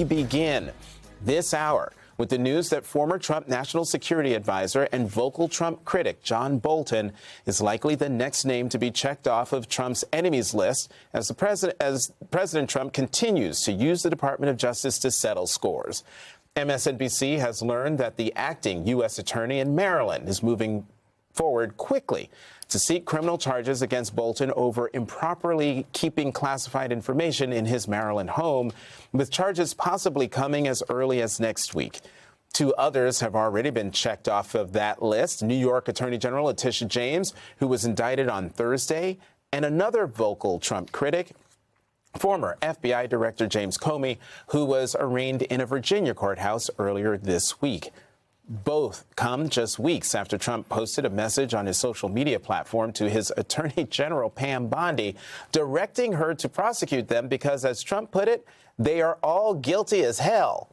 We begin this hour with the news that former Trump national security advisor and vocal Trump critic John Bolton is likely the next name to be checked off of Trump's enemies list as President Trump continues to use the Department of Justice to settle scores. MSNBC has learned that the acting U.S. attorney in Maryland is moving forward quickly to seek criminal charges against Bolton over improperly keeping classified information in his Maryland home, with charges possibly coming as early as next week. Two others have already been checked off of that list: New York Attorney General Letitia James, who was indicted on Thursday, and another vocal Trump critic, former FBI Director James Comey, who was arraigned in a Virginia courthouse earlier this week. Both come just weeks after Trump posted a message on his social media platform to his Attorney General Pam Bondi, directing her to prosecute them because, as Trump put it, they are all guilty as hell.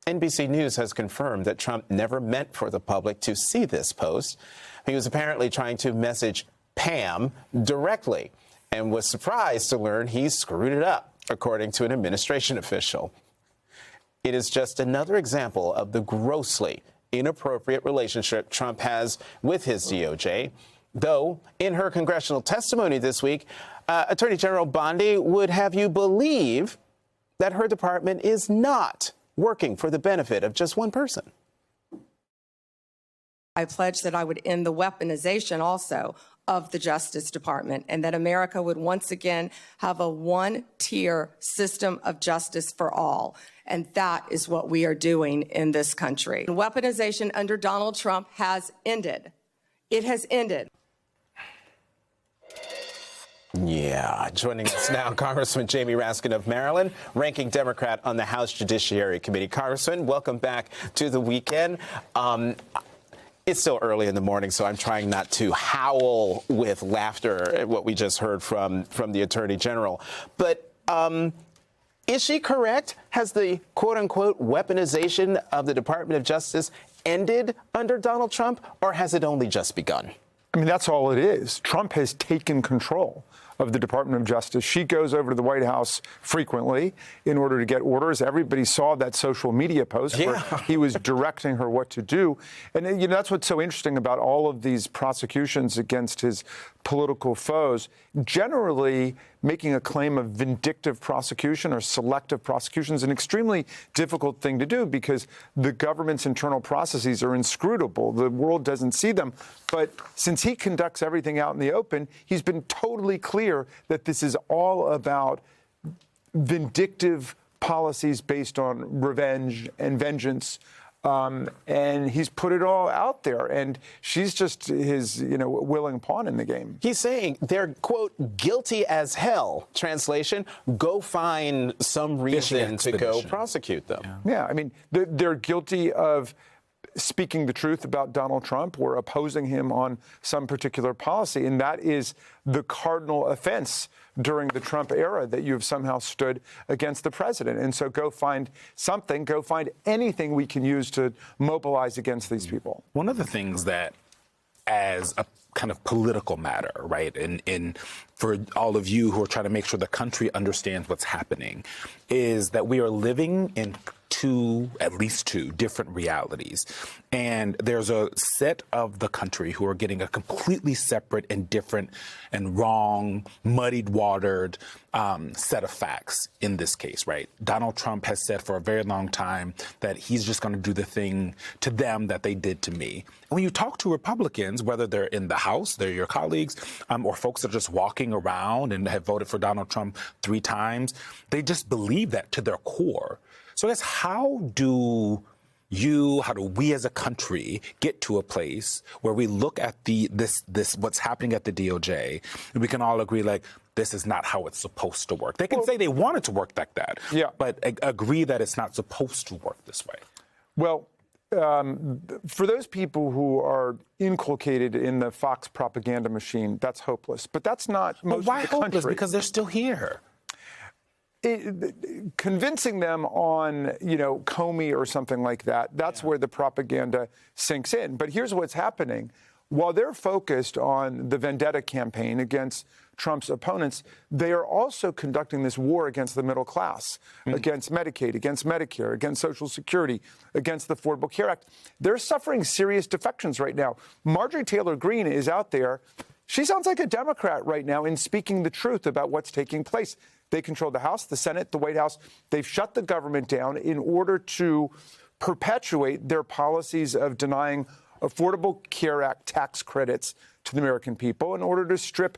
NBC News has confirmed that Trump never meant for the public to see this post. He was apparently trying to message Pam directly and was surprised to learn he screwed it up, according to an administration official. It is just another example of the grossly inappropriate relationship Trump has with his DOJ, though in her congressional testimony this week, Attorney General Bondi would have you believe that her department is not working for the benefit of just one person. I pledged that I would end the weaponization also of the Justice Department, and that America would once again have a one-tier system of justice for all. And that is what we are doing in this country. Weaponization under Donald Trump has ended. It has ended. Yeah. Joining us now, Congressman Jamie Raskin of Maryland, ranking Democrat on the House Judiciary Committee. Congressman, welcome back to the weekend. It's still early in the morning, so I'm trying not to howl with laughter at what we just heard from the Attorney General. But is she correct? Has the quote-unquote weaponization of the Department of Justice ended under Donald Trump, or has it only just begun? I mean, that's all it is. Trump has taken control of the Department of Justice. She goes over to the White House frequently in order to get orders. Everybody saw that social media post where he was directing her what to do. And, you know, that's what's so interesting about all of these prosecutions against his political foes. Generally, making a claim of vindictive prosecution or selective prosecution is an extremely difficult thing to do because the government's internal processes are inscrutable. The world doesn't see them. But since he conducts everything out in the open, he's been totally clear that this is all about vindictive policies based on revenge and vengeance. And he's put it all out there, and she's just his, willing pawn in the game. He's saying they're, quote, guilty as hell. Translation, go find some reason to go prosecute them. Yeah, I mean, they're guilty of speaking the truth about Donald Trump or opposing him on some particular policy, and that is the cardinal offense during the Trump era, that you have somehow stood against the president. And so go find something, go find anything we can use to mobilize against these people. One of the things that, as a kind of political matter, right, and for all of you who are trying to make sure the country understands what's happening, is that we are living in at least two different realities. And there's a set of the country who are getting a completely separate and different and wrong, muddied watered set of facts in this case, right? Donald Trump has said for a very long time that he's just going to do the thing to them that they did to me. And when you talk to Republicans, whether they're in the House, they're your colleagues, or folks that are just walking around and have voted for Donald Trump 3 times, they just believe that to their core. So I guess how do we as a country get to a place where we look at this what's happening at the DOJ and we can all agree, like, this is not how it's supposed to work? They can say they want it to work like that, but agree that it's not supposed to work this way. Well, for those people who are inculcated in the Fox propaganda machine, that's hopeless. But that's not most of the country. Why hopeless? Because they're still here. Convincing them on, Comey or something like that, that's where the propaganda sinks in. But here's what's happening. while they're focused on the vendetta campaign against Trump's opponents, they are also conducting this war against the middle class, against Medicaid, against Medicare, against Social Security, against the Affordable Care Act. They're suffering serious defections right now. Marjorie Taylor Greene is out there. She sounds like a Democrat right now in speaking the truth about what's taking place. They control the House, the Senate, the White House. They've shut the government down in order to perpetuate their policies of denying Affordable Care Act tax credits to the American people in order to strip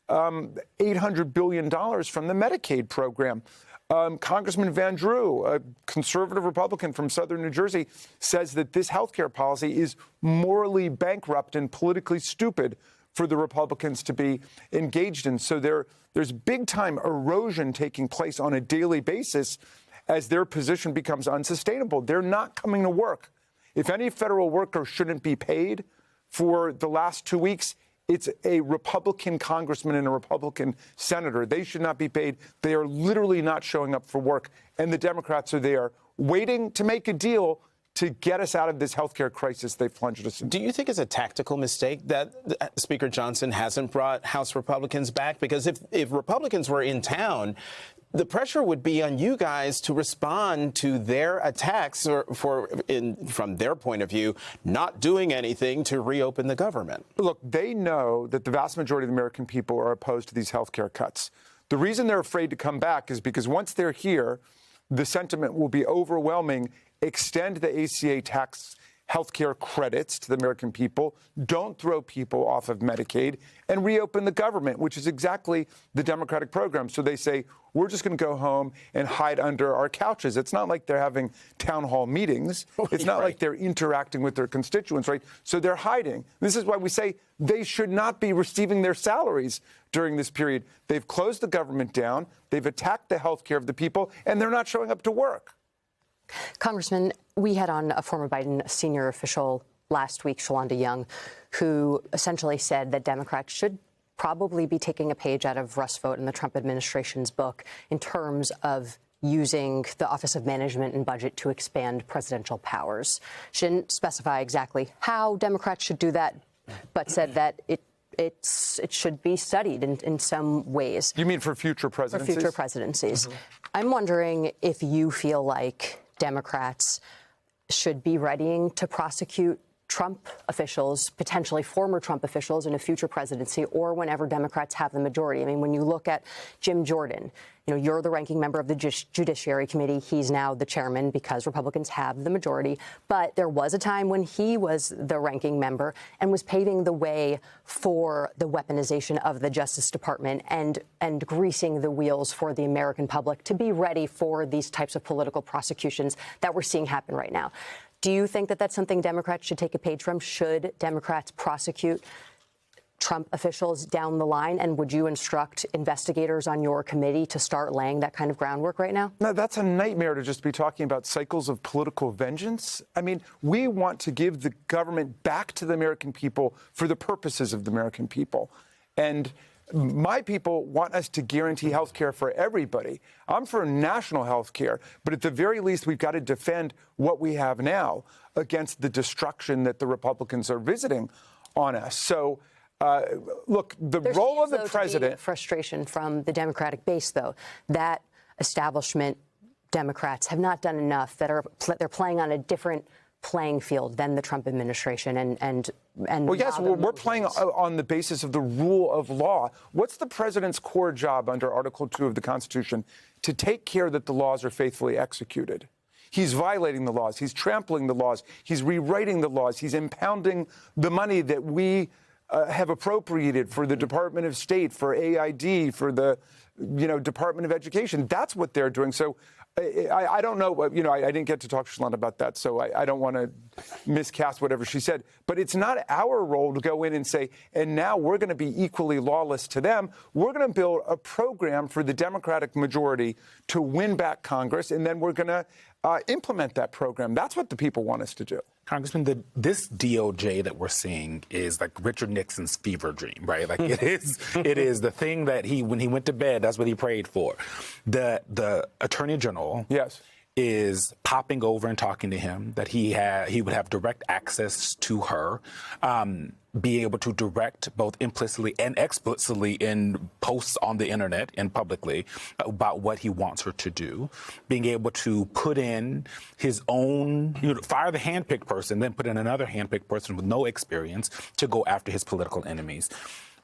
$800 billion from the Medicaid program. Congressman Van Drew, a conservative Republican from southern New Jersey, says that this health care policy is morally bankrupt and politically stupid for the Republicans to be engaged in. So there's big-time erosion taking place on a daily basis as their position becomes unsustainable. They're not coming to work. If any federal worker shouldn't be paid for the last 2 weeks, it's a Republican congressman and a Republican senator. They should not be paid. They are literally not showing up for work. And the Democrats are there waiting to make a deal to get us out of this healthcare crisis they've plunged us into. Do you think it's a tactical mistake that Speaker Johnson hasn't brought House Republicans back? Because if Republicans were in town, the pressure would be on you guys to respond to their attacks from their point of view, not doing anything to reopen the government. Look, they know that the vast majority of the American people are opposed to these health care cuts. The reason they're afraid to come back is because once they're here, the sentiment will be overwhelming. Extend the ACA tax health care credits to the American people, don't throw people off of Medicaid, and reopen the government, which is exactly the Democratic program. So they say, we're just going to go home and hide under our couches. It's not like they're having town hall meetings. It's not like they're interacting with their constituents, right? So they're hiding. This is why we say they should not be receiving their salaries during this period. They've closed the government down. They've attacked the health care of the people, and they're not showing up to work. Congressman, we had on a former Biden senior official last week, Shalonda Young, who essentially said that Democrats should probably be taking a page out of Russ Vought and the Trump administration's book in terms of using the Office of Management and Budget to expand presidential powers. She didn't specify exactly how Democrats should do that, but said that it should be studied in some ways. You mean for future presidencies? For future presidencies. I'm wondering if you feel like Democrats should be readying to prosecute Trump officials, potentially former Trump officials in a future presidency or whenever Democrats have the majority. I mean, when you look at Jim Jordan, you're the ranking member of the Judiciary Committee. He's now the chairman because Republicans have the majority. But there was a time when he was the ranking member and was paving the way for the weaponization of the Justice Department and greasing the wheels for the American public to be ready for these types of political prosecutions that we're seeing happen right now. Do you think that that's something Democrats should take a page from? Should Democrats prosecute Trump officials down the line? And would you instruct investigators on your committee to start laying that kind of groundwork right now? No, that's a nightmare to just be talking about cycles of political vengeance. I mean, we want to give the government back to the American people for the purposes of the American people. And my people want us to guarantee health care for everybody. I'm for national health care, but at the very least, we've got to defend what we have now against the destruction that the Republicans are visiting on us. So, look, the role of the president. Frustration from the Democratic base, though, that establishment Democrats have not done enough, that they're playing on a different playing field than the Trump administration and well, yes, we're playing on the basis of the rule of law. What's the president's core job under Article 2 of the Constitution? To take care that the laws are faithfully executed. He's violating the laws. He's trampling the laws. He's rewriting the laws. He's impounding the money that we have appropriated for the Department of State, for AID, for the Department of Education. That's what they're doing. So I don't know. I didn't get to talk to Shalonda about that, so I don't want to miscast whatever she said. But it's not our role to go in and say, and now we're going to be equally lawless to them. We're going to build a program for the Democratic majority to win back Congress, and then we're going to implement that program. That's what the people want us to do. Congressman, this DOJ that we're seeing is like Richard Nixon's fever dream, right? Like it is the thing that when he went to bed, that's what he prayed for. The Attorney General, yes, is popping over and talking to him, that he would have direct access to her, be able to direct both implicitly and explicitly in posts on the internet and publicly about what he wants her to do, being able to put in his own, fire the handpicked person, then put in another handpicked person with no experience to go after his political enemies.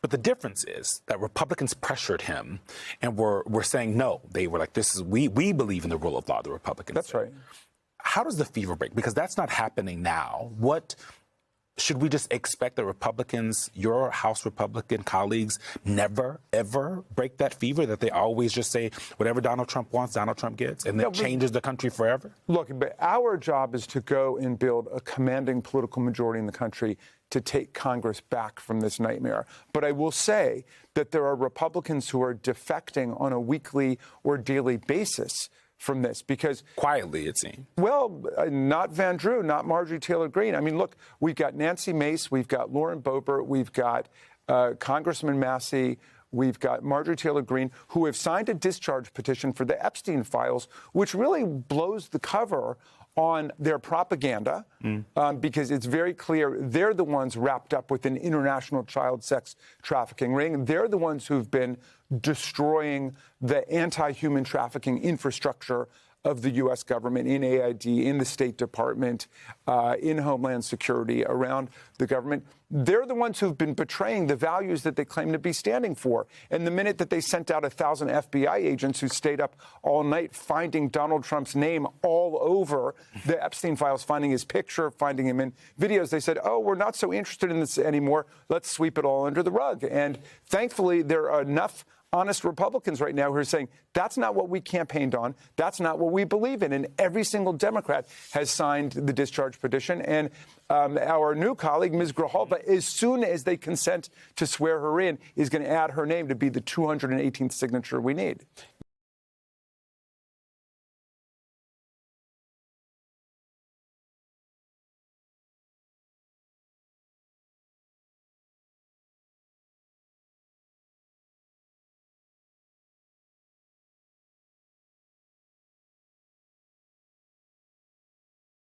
But the difference is that Republicans pressured him and were saying no. They were like, we believe in the rule of law, the Republicans. That's right. How does the fever break? Because that's not happening now. What should we just expect that Republicans, your House Republican colleagues, never, ever break that fever, that they always just say whatever Donald Trump wants, Donald Trump gets, and that changes the country forever? Look, but our job is to go and build a commanding political majority in the country to take Congress back from this nightmare. But I will say that there are Republicans who are defecting on a weekly or daily basis from this, because quietly, it seems. Well, not Van Drew, not Marjorie Taylor Greene. I mean, look, we've got Nancy Mace, we've got Lauren Boebert, we've got Congressman Massey, we've got Marjorie Taylor Greene, who have signed a discharge petition for the Epstein files, which really blows the cover on their propaganda, because it's very clear they're the ones wrapped up with an international child sex trafficking ring. They're the ones who've been destroying the anti-human trafficking infrastructure of the U.S. government, in AID, in the State Department, in Homeland Security, around the government. They're the ones who've been betraying the values that they claim to be standing for. And the minute that they sent out 1,000 FBI agents who stayed up all night finding Donald Trump's name all over the Epstein files, finding his picture, finding him in videos, they said, oh, we're not so interested in this anymore. Let's sweep it all under the rug. And thankfully, there are enough honest Republicans right now who are saying that's not what we campaigned on. That's not what we believe in. And every single Democrat has signed the discharge petition. And our new colleague, Ms. Grijalva, as soon as they consent to swear her in, is going to add her name to be the 218th signature we need.